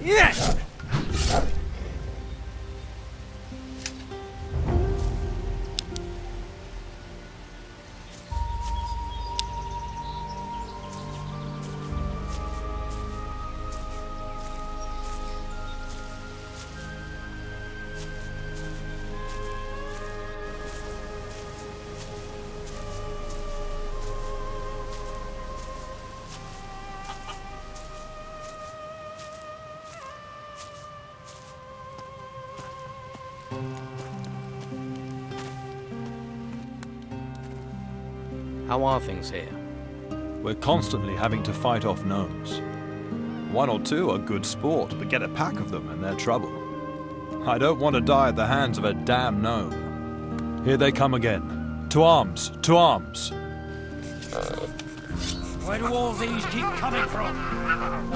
Yes! How are things here? We're constantly having to fight off gnomes. One or two are good sport, but get a pack of them and they're trouble. I don't want to die at the hands of a damn gnome. Here they come again. To arms! To arms! Where do all these keep coming from?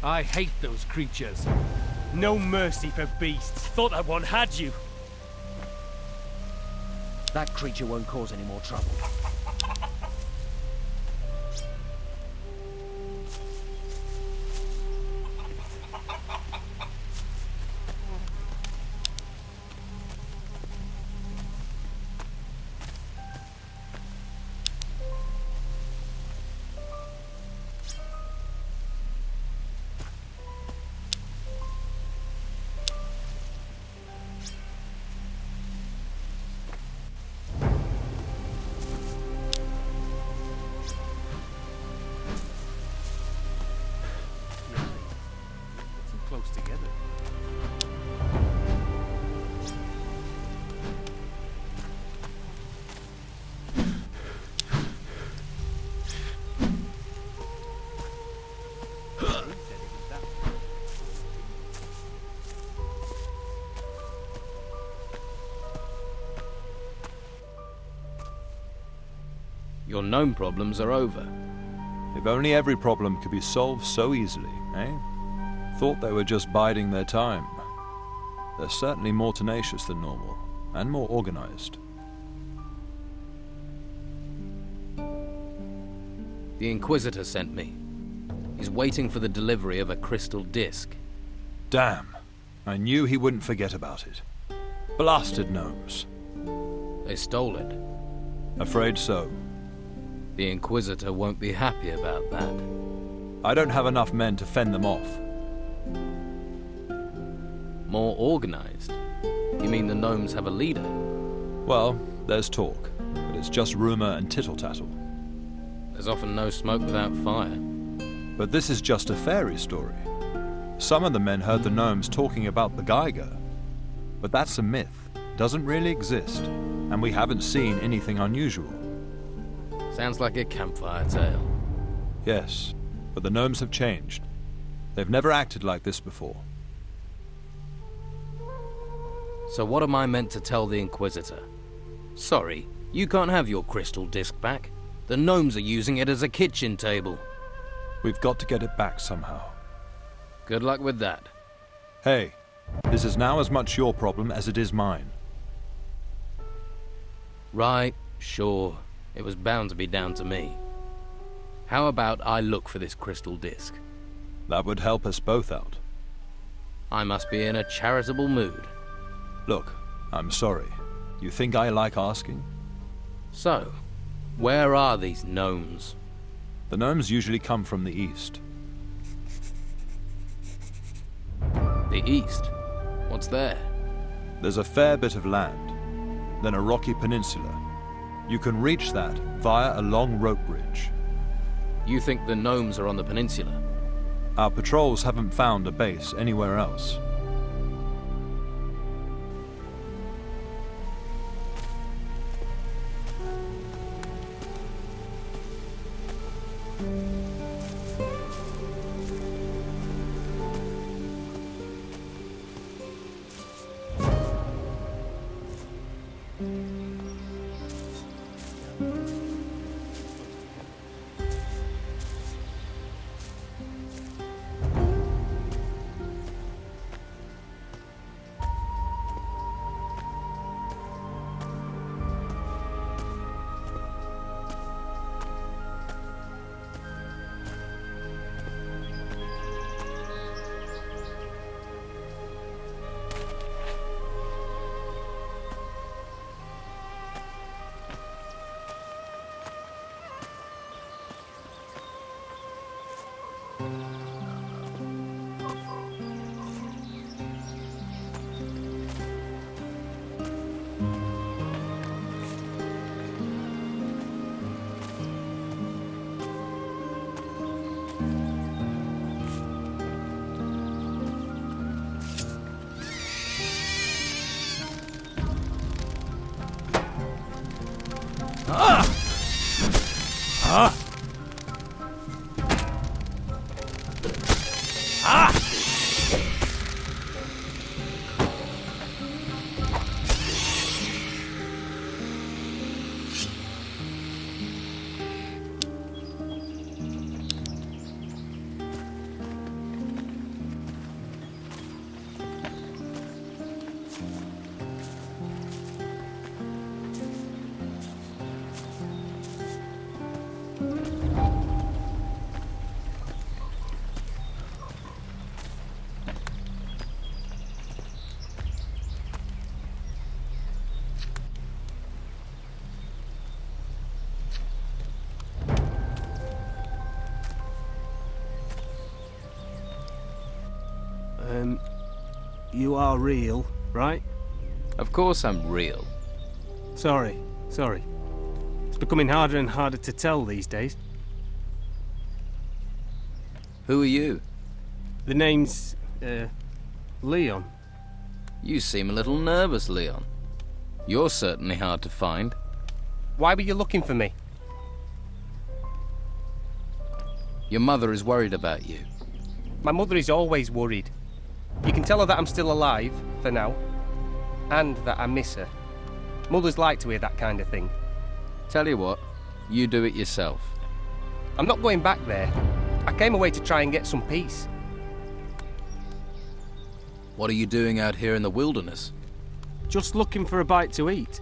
I hate those creatures. No mercy for beasts. Thought that one had you. That creature won't cause any more trouble. Close together. Your gnome problems are over. If only every problem could be solved so easily, eh? Thought they were just biding their time. They're certainly more tenacious than normal, and more organized. The Inquisitor sent me. He's waiting for the delivery of a crystal disc. Damn. I knew he wouldn't forget about it. Blasted gnomes. They stole it. Afraid so. The Inquisitor won't be happy about that. I don't have enough men to fend them off. More organized? You mean the gnomes have a leader? Well, there's talk, but it's just rumor and tittle-tattle. There's often no smoke without fire. But this is just a fairy story. Some of the men heard the gnomes talking about the Geiger. But that's a myth. Doesn't really exist, and we haven't seen anything unusual. Sounds like a campfire tale. Yes, but the gnomes have changed. They've never acted like this before. So what am I meant to tell the Inquisitor? Sorry, you can't have your crystal disc back. The gnomes are using it as a kitchen table. We've got to get it back somehow. Good luck with that. Hey, this is now as much your problem as it is mine. Right, sure. It was bound to be down to me. How about I look for this crystal disc? That would help us both out. I must be in a charitable mood. Look, I'm sorry. You think I like asking? So, where are these gnomes? The gnomes usually come from the east. The east? What's there? There's a fair bit of land, then a rocky peninsula. You can reach that via a long rope bridge. You think the gnomes are on the peninsula? Our patrols haven't found a base anywhere else. You are real, right? Of course I'm real. Sorry. It's becoming harder and harder to tell these days. Who are you? The name's, Leon. You seem a little nervous, Leon. You're certainly hard to find. Why were you looking for me? Your mother is worried about you. My mother is always worried. You can tell her that I'm still alive, for now, and that I miss her. Mothers like to hear that kind of thing. Tell you what, you do it yourself. I'm not going back there. I came away to try and get some peace. What are you doing out here in the wilderness? Just looking for a bite to eat.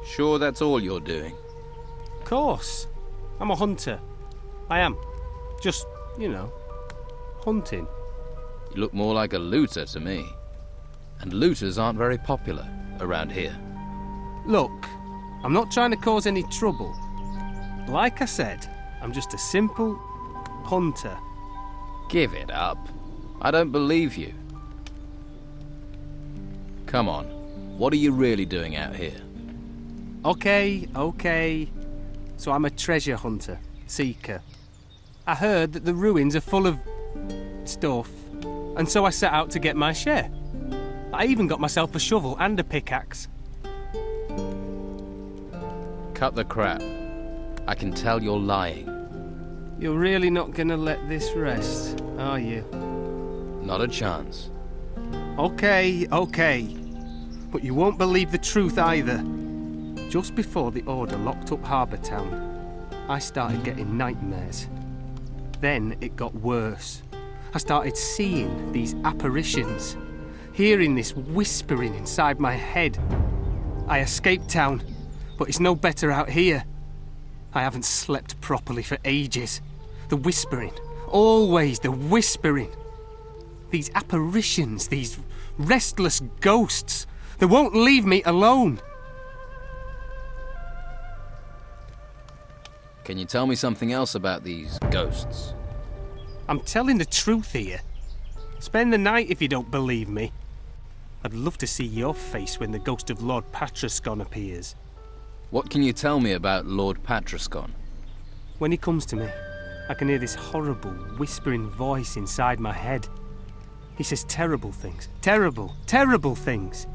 Sure that's all you're doing? Of course. I'm a hunter. I am. Just, hunting. You look more like a looter to me. And looters aren't very popular around here. Look, I'm not trying to cause any trouble. Like I said, I'm just a simple hunter. Give it up. I don't believe you. Come on, what are you really doing out here? Okay. So I'm a treasure hunter, seeker. I heard that the ruins are full of stuff, and so I set out to get my share. I even got myself a shovel and a pickaxe. Cut the crap. I can tell you're lying. You're really not gonna let this rest, are you? Not a chance. Okay. But you won't believe the truth either. Just before the Order locked up Harbour Town, I started getting nightmares. Then it got worse. I started seeing these apparitions, hearing this whispering inside my head. I escaped town, but it's no better out here. I haven't slept properly for ages. The whispering, always the whispering. These apparitions, these restless ghosts, they won't leave me alone. Can you tell me something else about these ghosts? I'm telling the truth here. Spend the night if you don't believe me. I'd love to see your face when the ghost of Lord Patroscon appears. What can you tell me about Lord Patroscon? When he comes to me, I can hear this horrible, whispering voice inside my head. He says terrible things. Terrible, terrible things.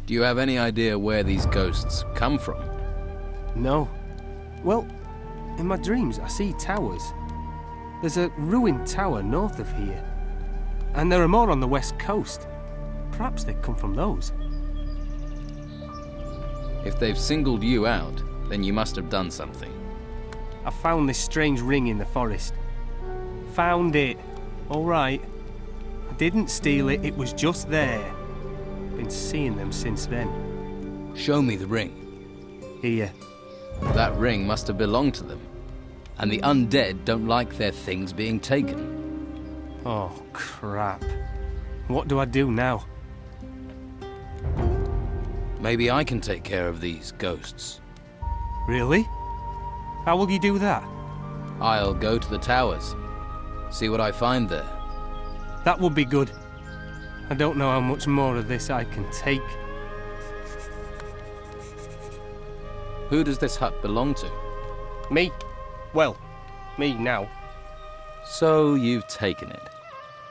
Do you have any idea where these ghosts come from? No. Well, in my dreams I see towers. There's a ruined tower north of here. And there are more on the west coast. Perhaps they come from those. If they've singled you out, then you must have done something. I found this strange ring in the forest. Found it. All right. I didn't steal it, it was just there. Been seeing them since then. Show me the ring. Here. That ring must have belonged to them. And the undead don't like their things being taken. Oh, crap. What do I do now? Maybe I can take care of these ghosts. Really? How will you do that? I'll go to the towers. See what I find there. That would be good. I don't know how much more of this I can take. Who does this hut belong to? Me? Well, me now. So you've taken it.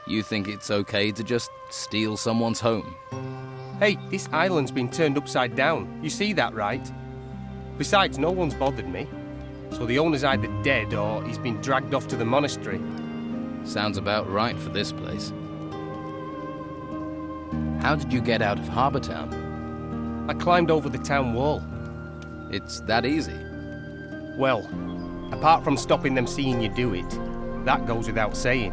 You think it's okay to just steal someone's home? Hey, this island's been turned upside down. You see that, right? Besides, no one's bothered me. So the owner's either dead or he's been dragged off to the monastery. Sounds about right for this place. How did you get out of Harbour Town? I climbed over the town wall. It's that easy. Well, apart from stopping them seeing you do it, that goes without saying.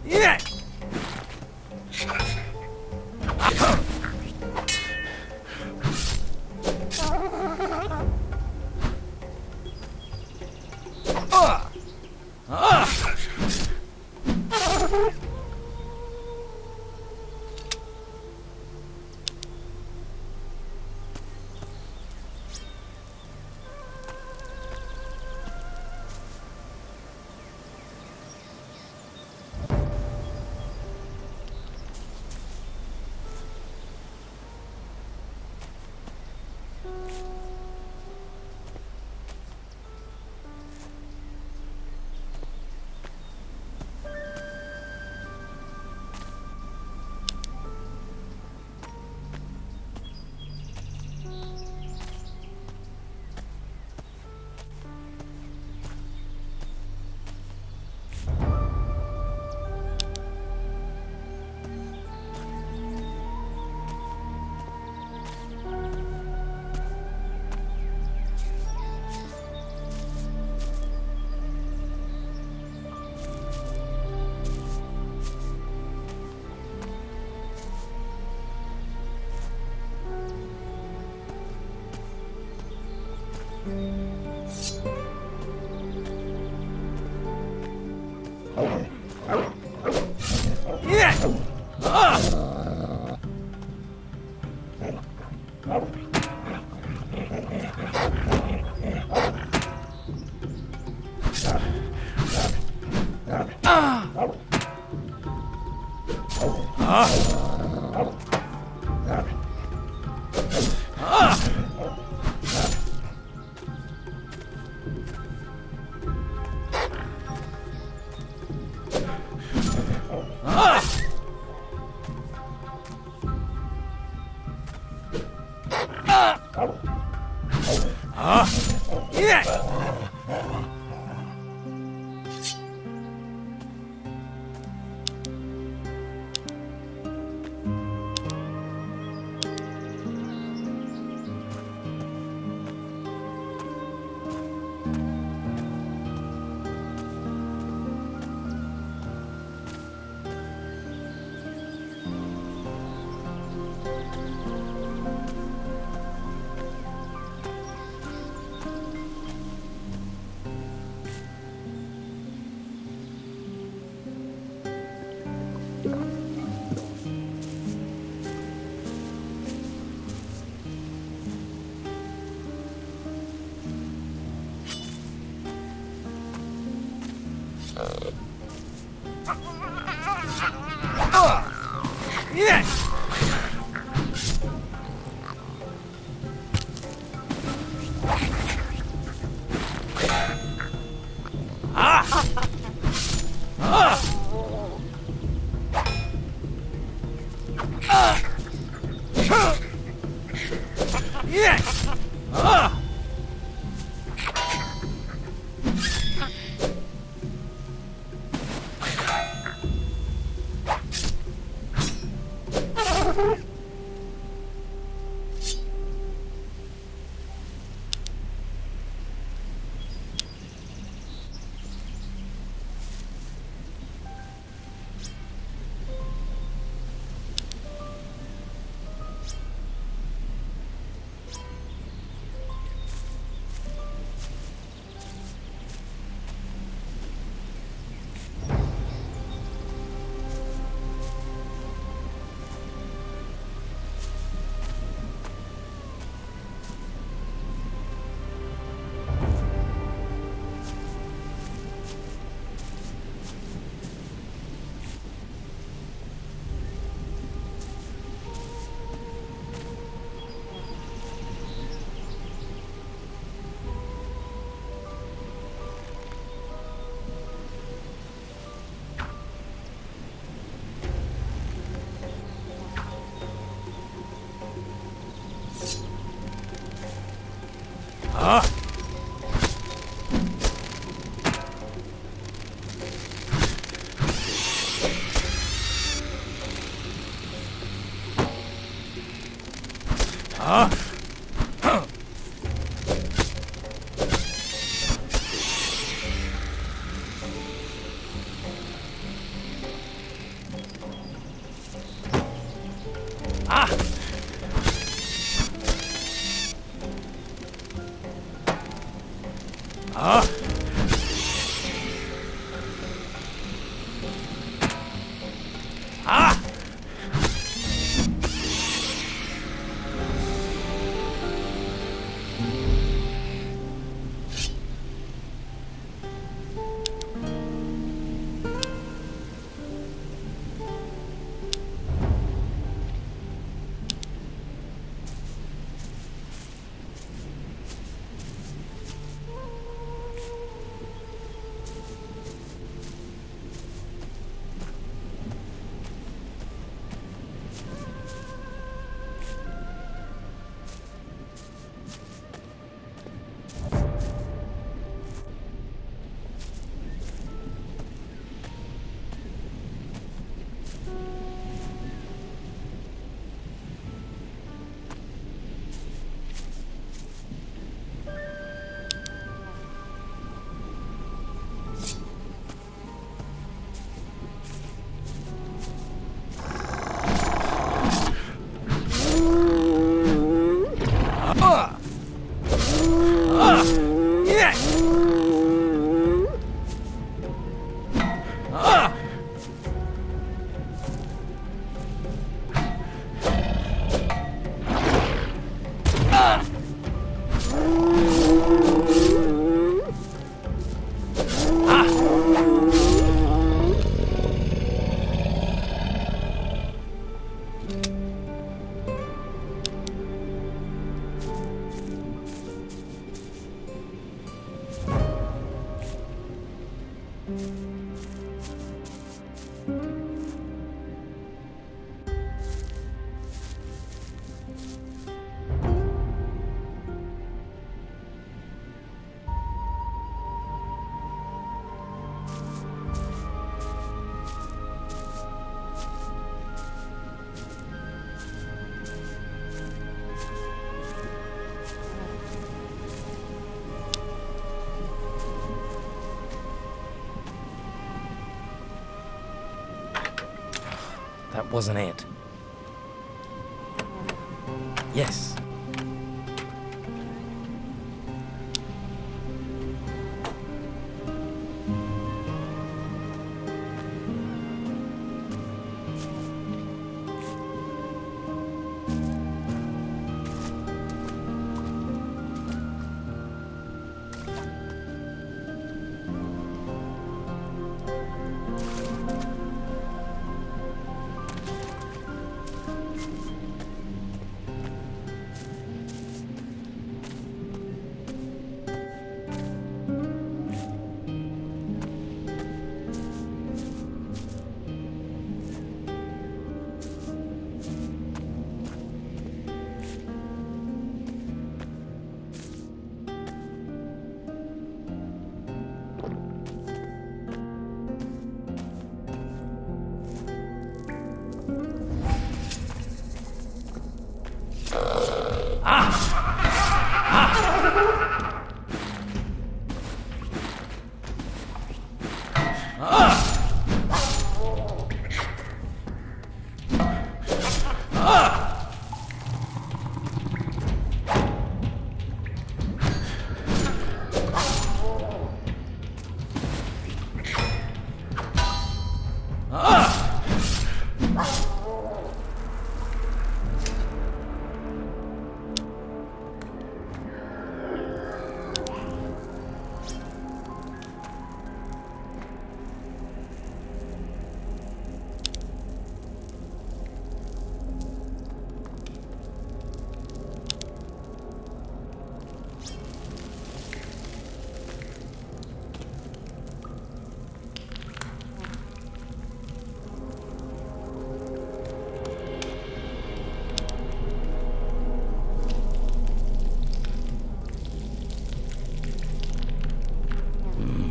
Yeah! That wasn't it. Yes.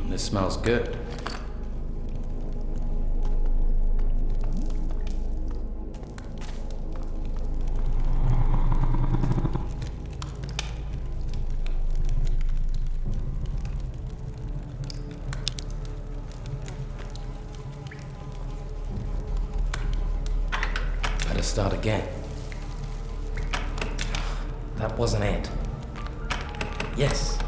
This smells good. Better start again. That wasn't it. Yes.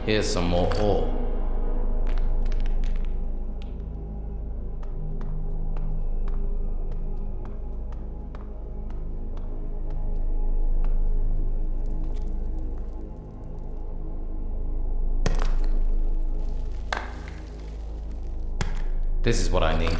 Here's some more ore. This is what I need.